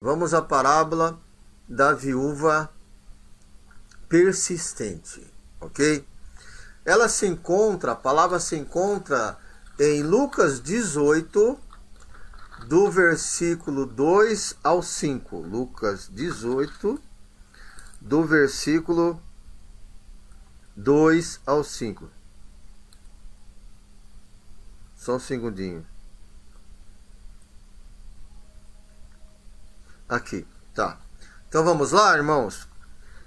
Vamos à parábola da viúva persistente, ok? A palavra se encontra em Lucas 18, do versículo 2 ao 5. Lucas 18, do versículo 2 ao 5. Só um segundinho. Aqui, tá. Então vamos lá, irmãos.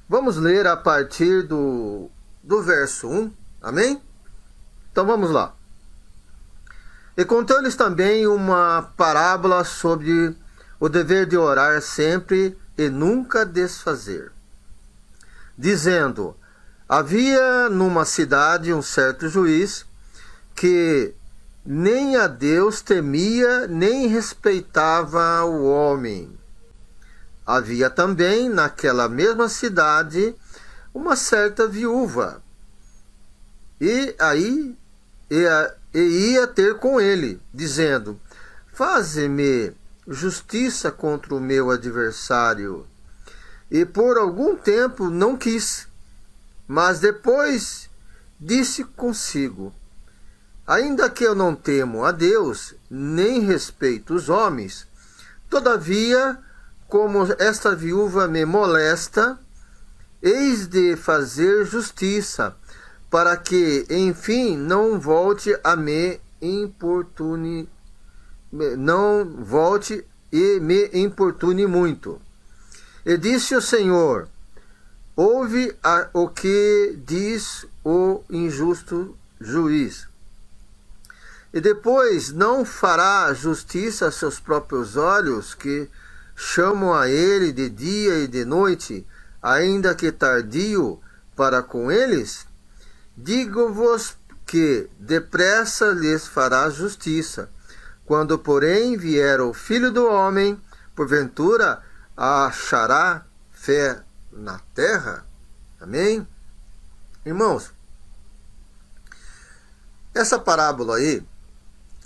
Vamos ler a partir do verso 1, amém? Então vamos lá. E contou-lhes também uma parábola sobre o dever de orar sempre e nunca desfazer, dizendo: havia numa cidade um certo juiz que nem a Deus temia, nem respeitava o homem. Havia também naquela mesma cidade uma certa viúva, e ia ter com ele, dizendo: faze-me justiça contra o meu adversário. E por algum tempo não quis, mas depois disse consigo: ainda que eu não temo a Deus, nem respeito os homens, todavia, como esta viúva me molesta, eis de fazer justiça, para que, enfim, não volte e me importune muito. E disse o Senhor: ouve o que diz o injusto juiz. E depois não fará justiça a seus próprios olhos, que chamam a ele de dia e de noite, ainda que tardio para com eles? Digo-vos que depressa lhes fará justiça. Quando, porém, vier o Filho do Homem, porventura achará fé na terra? Amém? Irmãos, essa parábola aí,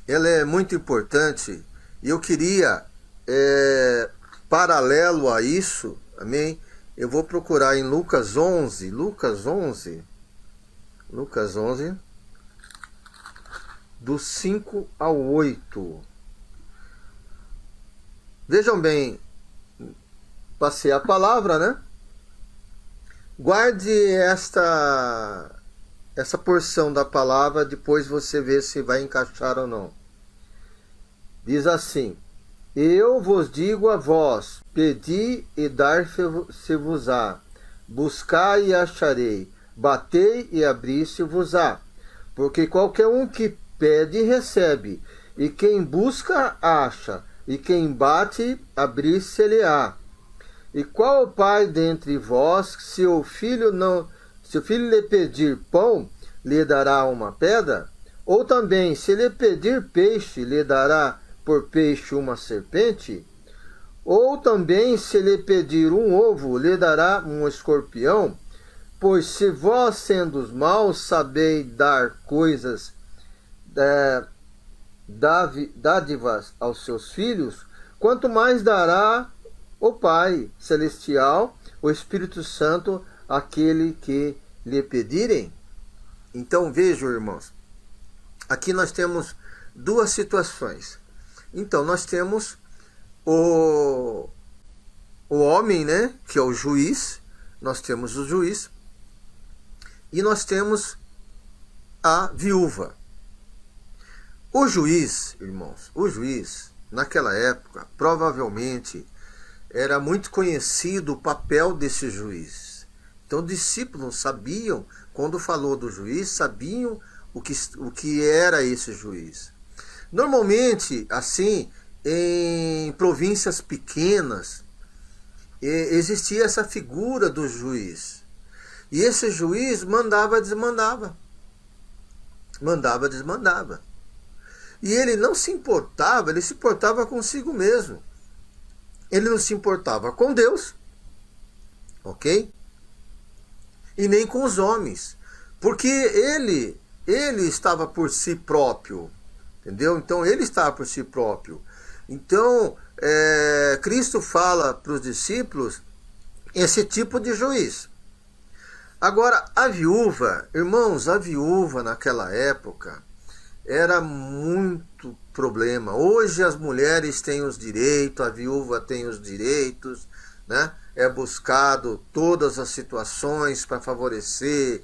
ela é muito importante, e eu queria, paralelo a isso, amém? Eu vou procurar em Lucas 11, do 5 ao 8. Vejam bem, passei a palavra, né? Guarde essa porção da palavra, depois você vê se vai encaixar ou não. Diz assim: eu vos digo a vós, pedi e dar-se-vos-á, buscai e acharei, batei e abri-se-vos-á. Porque qualquer um que pede, recebe, e quem busca, acha, e quem bate, abrir-se-lhe-á. E qual pai dentre vós, se o filho lhe pedir pão, lhe dará uma pedra? Ou também, se lhe pedir peixe, lhe dará por peixe uma serpente? Ou também, se lhe pedir um ovo, lhe dará um escorpião? Pois se vós, sendo os maus, sabeis dar coisas, dádivas aos seus filhos, quanto mais dará o Pai Celestial, o Espírito Santo, àquele que lhe pedirem? Então vejam, irmãos, aqui nós temos duas situações. Então nós temos o homem, né, que é o juiz, nós temos o juiz, e nós temos a viúva. O juiz, irmãos, naquela época, provavelmente, era muito conhecido o papel desse juiz. Então, os discípulos sabiam, quando falou do juiz, sabiam o que era esse juiz. Normalmente, assim, em províncias pequenas, existia essa figura do juiz. E esse juiz mandava, desmandava. Mandava, desmandava. E ele não se importava, ele se importava consigo mesmo. Ele não se importava com Deus, ok? E nem com os homens. Porque ele estava por si próprio, entendeu? Então ele estava por si próprio. Então Cristo fala para os discípulos esse tipo de juiz. Agora, a viúva, irmãos, a viúva naquela época era muito problema. Hoje as mulheres têm os direitos, a viúva tem os direitos, né? É buscado todas as situações para favorecer,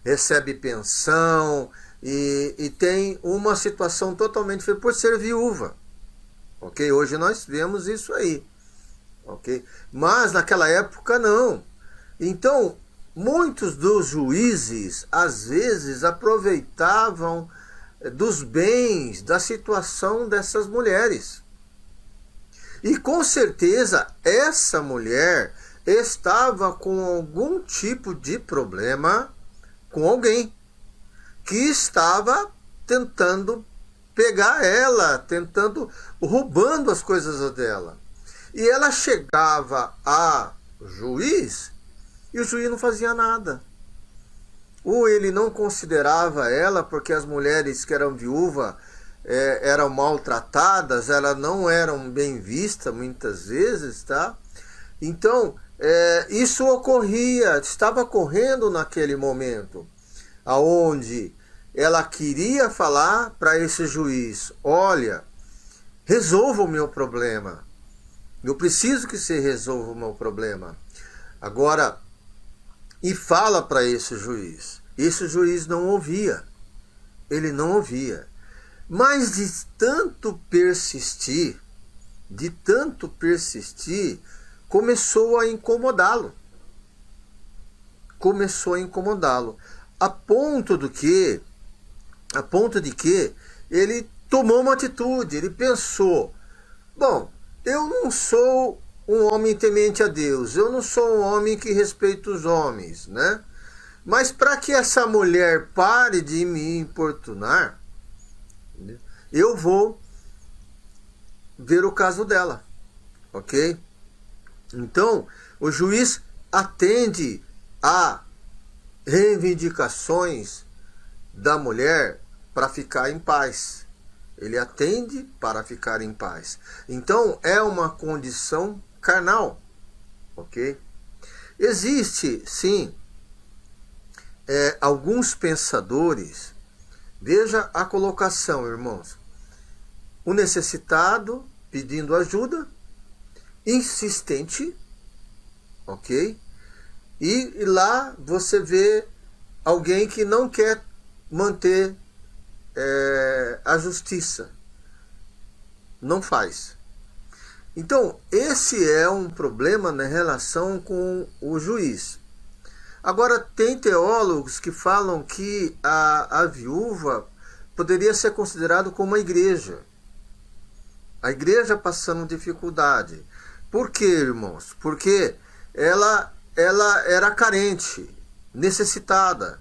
recebe pensão e tem uma situação totalmente diferente por ser viúva. Ok? Hoje nós vemos isso aí. Ok? Mas naquela época não. Então, muitos dos juízes, às vezes, aproveitavam dos bens, da situação dessas mulheres. E com certeza essa mulher estava com algum tipo de problema com alguém que estava tentando pegar ela, roubando as coisas dela. E ela chegava a juiz e o juiz não fazia nada. Ou ele não considerava ela, porque as mulheres que eram viúvas eram maltratadas, elas não eram bem vistas muitas vezes, tá? Então, isso ocorria, estava ocorrendo naquele momento, aonde ela queria falar para esse juiz: olha, resolva o meu problema, eu preciso que você resolva o meu problema. Agora, e fala para esse juiz não ouvia, ele não ouvia. Mas de tanto persistir, começou a incomodá-lo. A ponto de que ele tomou uma atitude, ele pensou: bom, eu não sou um homem temente a Deus, eu não sou um homem que respeita os homens, né? Mas para que essa mulher pare de me importunar, eu vou ver o caso dela, ok? Então, o juiz atende a reivindicações da mulher para ficar em paz. Ele atende para ficar em paz. Então, é uma condição carnal, ok? Existe, sim, alguns pensadores. Veja a colocação, irmãos. O necessitado pedindo ajuda, insistente, ok? E lá você vê alguém que não quer manter a justiça. Não faz. Então, esse é um problema na relação com o juiz. Agora, tem teólogos que falam que a viúva poderia ser considerada como uma igreja. A igreja passando dificuldade. Por quê, irmãos? Porque ela era carente, necessitada.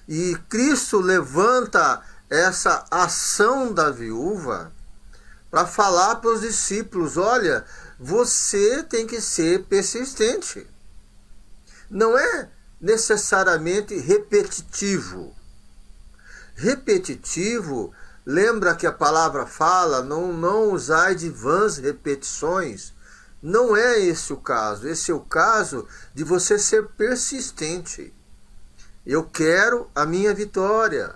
E Cristo levanta essa ação da viúva para falar para os discípulos: olha, você tem que ser persistente. Não é necessariamente repetitivo. Repetitivo, lembra que a palavra fala: não usai de vãs repetições. Não é esse o caso. Esse é o caso de você ser persistente. Eu quero a minha vitória.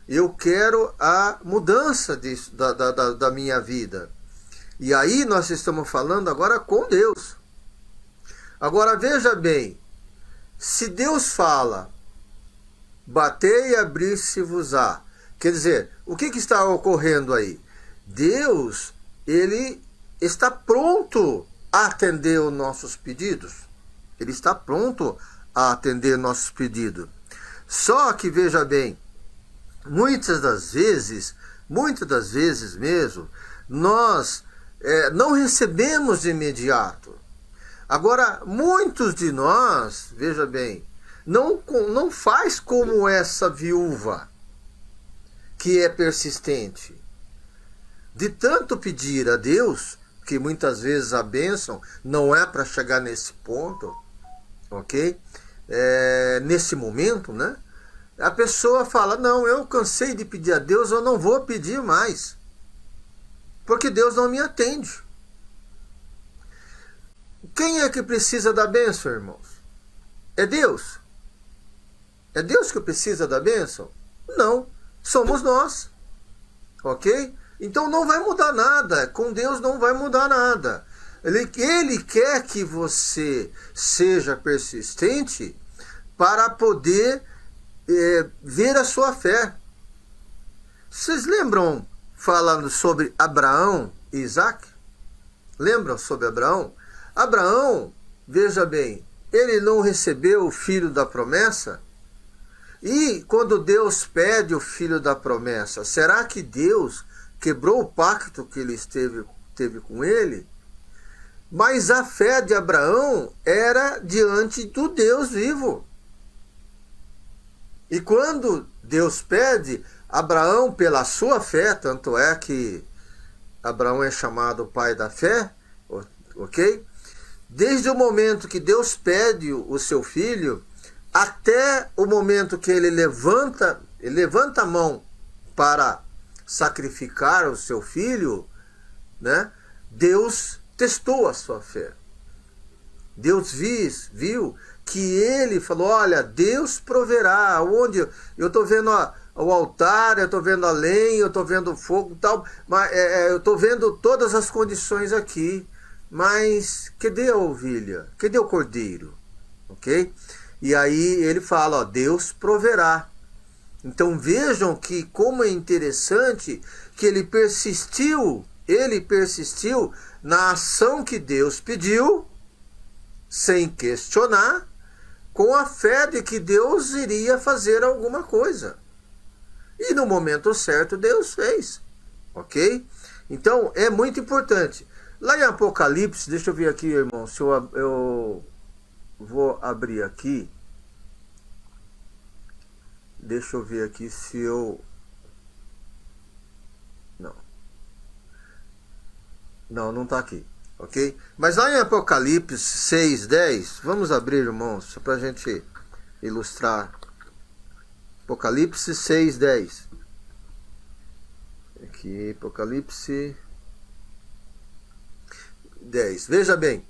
Eu quero a mudança da minha vida. E aí nós estamos falando agora com Deus. Agora veja bem, se Deus fala: batei e abrir-se-vos-á, quer dizer, o que está ocorrendo aí? Deus, ele está pronto a atender os nossos pedidos. Ele está pronto a atender nossos pedidos. Só que veja bem, muitas das vezes mesmo, nós não recebemos de imediato. Agora, muitos de nós, veja bem, não faz como essa viúva, que é persistente. De tanto pedir a Deus, que muitas vezes a bênção não é para chegar nesse ponto, ok? Nesse momento, né? A pessoa fala: não, eu cansei de pedir a Deus, eu não vou pedir mais, porque Deus não me atende. quem é que precisa da bênção, irmãos? É Deus? É Deus que precisa da bênção? Não, somos nós. Ok? Então não vai mudar nada. Com Deus não vai mudar nada. Ele quer que você seja persistente para poder ver a sua fé. Vocês lembram falando sobre Abraão e Isaac? Lembram sobre Abraão? Abraão, veja bem, ele não recebeu o filho da promessa? E quando Deus pede o filho da promessa, será que Deus quebrou o pacto que ele teve com ele? Mas a fé de Abraão era diante do Deus vivo. E quando Deus pede, Abraão, pela sua fé, tanto é que Abraão é chamado pai da fé, ok? Desde o momento que Deus pede o seu filho, até o momento que ele levanta a mão para sacrificar o seu filho, né? Deus testou a sua fé. Deus viu que ele falou, olha, Deus proverá. Onde eu estou vendo o altar, eu estou vendo a lenha, eu estou vendo o fogo e tal, mas eu estou vendo todas as condições aqui, mas cadê a ovelha? Cadê o cordeiro? Ok? E aí ele fala, ó, Deus proverá. Então vejam que como é interessante que ele persistiu na ação que Deus pediu, sem questionar, com a fé de que Deus iria fazer alguma coisa. E no momento certo Deus fez. Ok? Então é muito importante. Lá em Apocalipse, deixa eu ver aqui, irmão, se eu vou abrir aqui. Deixa eu ver aqui se eu... Não está aqui, ok? Mas lá em Apocalipse 6:10, vamos abrir, irmãos, só para a gente ilustrar. Apocalipse 6:10. Aqui, Apocalipse 10. Veja bem,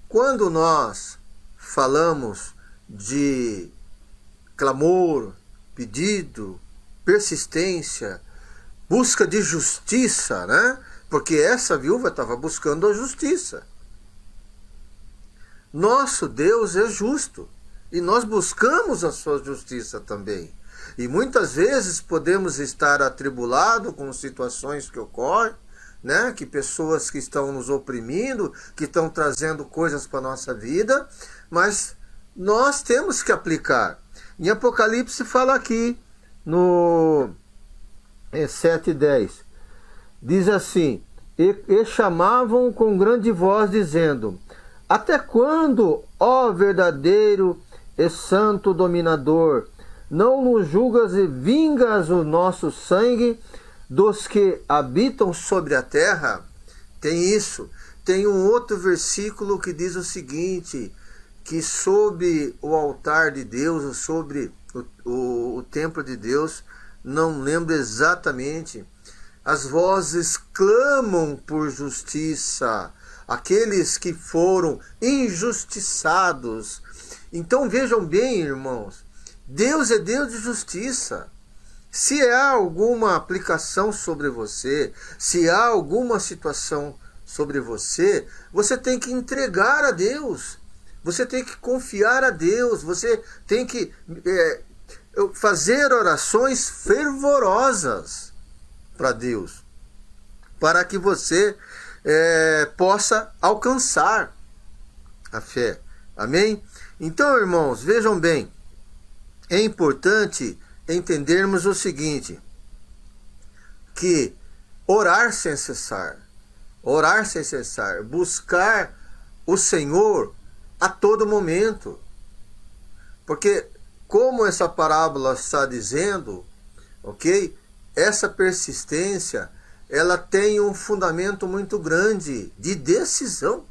quando nós falamos de clamor, pedido, persistência, busca de justiça, né? Porque essa viúva estava buscando a justiça. Nosso Deus é justo e nós buscamos a sua justiça também. E muitas vezes podemos estar atribulados com situações que ocorrem, né? Que pessoas que estão nos oprimindo, que estão trazendo coisas para a nossa vida, mas nós temos que aplicar. Em Apocalipse fala aqui no 7:10. Diz assim, e chamavam com grande voz, dizendo, até quando, ó verdadeiro e santo dominador, não nos julgas e vingas o nosso sangue dos que habitam sobre a terra? Tem isso. Tem um outro versículo que diz o seguinte, que sobre o altar de Deus, sobre o templo de Deus, não lembro exatamente, as vozes clamam por justiça, aqueles que foram injustiçados. Então vejam bem, irmãos, Deus é Deus de justiça. Se há alguma aplicação sobre você, se há alguma situação sobre você, você tem que entregar a Deus, você tem que confiar a Deus, você tem que fazer orações fervorosas para Deus, para que você possa alcançar a fé. Amém? Então, irmãos, vejam bem, é importante entendermos o seguinte, que orar sem cessar, buscar o Senhor a todo momento, porque como essa parábola está dizendo, ok? Essa persistência, ela tem um fundamento muito grande de decisão.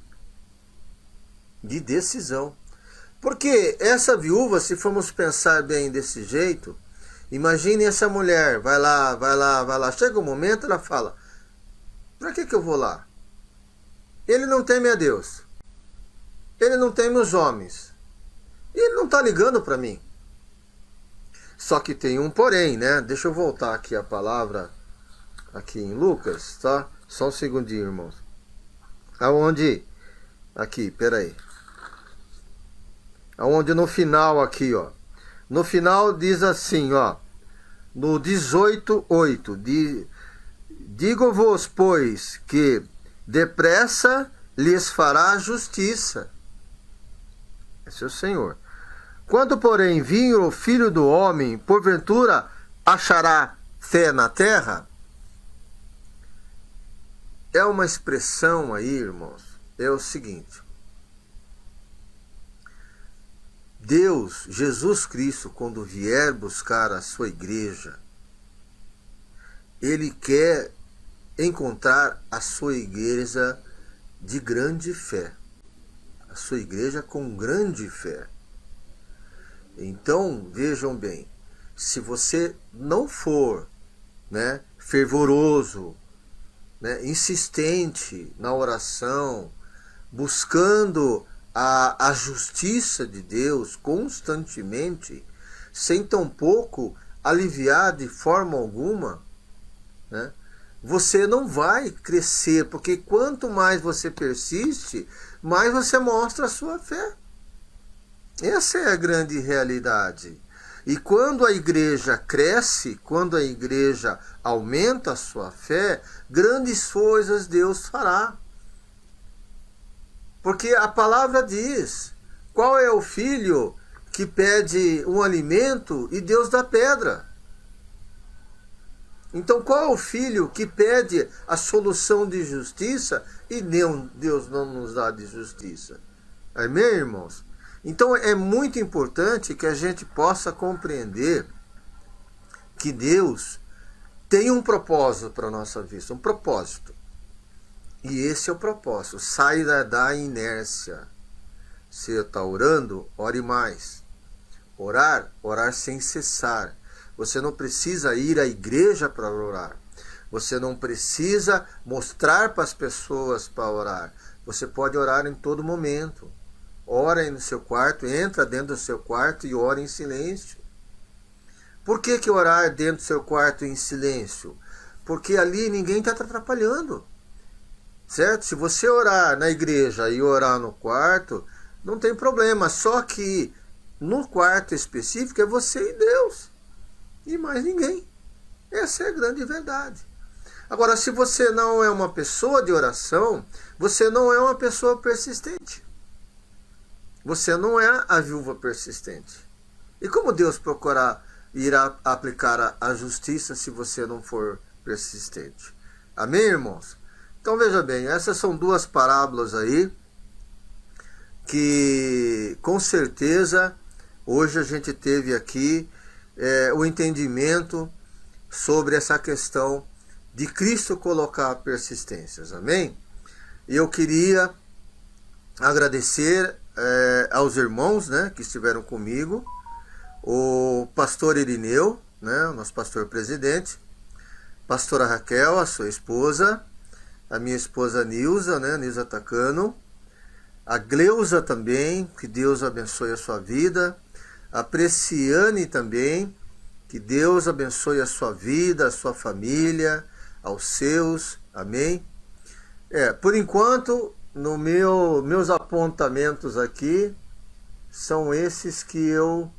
De decisão. Porque essa viúva, se formos pensar bem desse jeito, imagine essa mulher, vai lá. Chega um momento, ela fala, para que eu vou lá? Ele não teme a Deus. ele não teme os homens. E ele não está ligando para mim. Só que tem um porém, né? Deixa eu voltar aqui a palavra, aqui em Lucas, tá? Só um segundinho, irmãos. Aonde? Aqui, peraí. Aonde no final aqui, ó. No final diz assim, ó. No 18:8. Digo-vos, pois, que depressa lhes fará justiça. Esse é o Senhor. Quando, porém, vir o Filho do Homem, porventura achará fé na terra? É uma expressão aí, irmãos, é o seguinte. Deus, Jesus Cristo, quando vier buscar a sua igreja, Ele quer encontrar a sua igreja de grande fé. A sua igreja com grande fé. Então, vejam bem, se você não for, né, fervoroso, né, insistente na oração, buscando a justiça de Deus constantemente, sem tampouco aliviar de forma alguma, né, você não vai crescer, porque quanto mais você persiste, mais você mostra a sua fé. Essa é a grande realidade. E quando a igreja cresce, quando a igreja aumenta a sua fé, grandes coisas Deus fará. Porque a palavra diz, qual é o filho que pede um alimento e Deus dá pedra? Então qual é o filho que pede a solução de justiça e Deus não nos dá de justiça? Amém, irmãos? Então é muito importante que a gente possa compreender que Deus tem um propósito para a nossa vida, um propósito. E esse é o propósito, sai da inércia. Se eu está orando, ore mais. Orar sem cessar. Você não precisa ir à igreja para orar. Você não precisa mostrar para as pessoas para orar. Você pode orar em todo momento. Ora aí no seu quarto, entra dentro do seu quarto e ora em silêncio. Por que orar dentro do seu quarto em silêncio? Porque ali ninguém está te atrapalhando. Certo? Se você orar na igreja e orar no quarto, não tem problema. Só que no quarto específico é você e Deus. E mais ninguém. Essa é a grande verdade. Agora, se você não é uma pessoa de oração, você não é uma pessoa persistente. Você não é a viúva persistente. E como Deus irá aplicar a justiça se você não for persistente? Amém, irmãos? Então veja bem, essas são duas parábolas aí que com certeza hoje a gente teve aqui o entendimento sobre essa questão de Cristo colocar persistências. Amém? E eu queria agradecer aos irmãos, né, que estiveram comigo, o pastor Irineu, né, o nosso pastor presidente, pastora Raquel, a sua esposa, a minha esposa Nilza, né, Nilza Tacano, a Gleuza também, que Deus abençoe a sua vida, a Preciane também, que Deus abençoe a sua vida, a sua família, aos seus, amém? Por enquanto, meus apontamentos aqui são esses que eu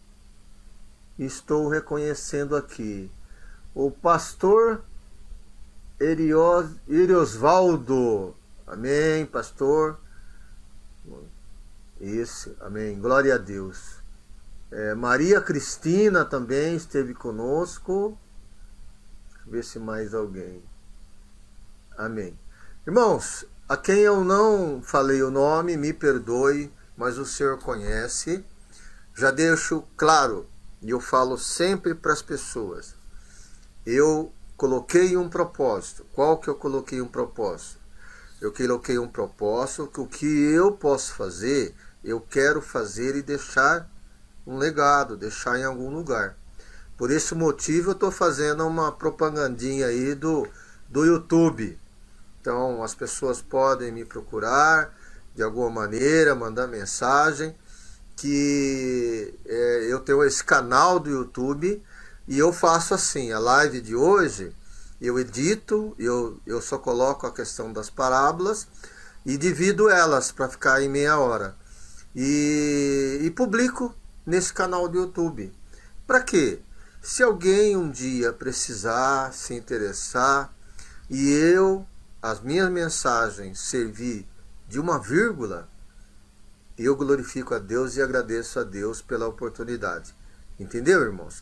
estou reconhecendo aqui. O pastor Eriosvaldo, amém, pastor. Isso, amém, glória a Deus. Maria Cristina também esteve conosco. Deixa eu ver se mais alguém. Amém. Irmãos, a quem eu não falei o nome, me perdoe, mas o Senhor conhece. Já deixo claro, e eu falo sempre para as pessoas, eu coloquei um propósito. Qual que eu coloquei um propósito? Eu coloquei um propósito que o que eu posso fazer, eu quero fazer e deixar um legado, deixar em algum lugar. Por esse motivo eu estou fazendo uma propagandinha aí do YouTube. Então as pessoas podem me procurar, de alguma maneira, mandar mensagem, que eu tenho esse canal do YouTube e eu faço assim, a live de hoje, eu edito, eu só coloco a questão das parábolas e divido elas para ficar em meia hora. E publico nesse canal do YouTube. Para quê? Se alguém um dia precisar, se interessar, e as minhas mensagens servir de uma vírgula, eu glorifico a Deus e agradeço a Deus pela oportunidade. Entendeu, irmãos?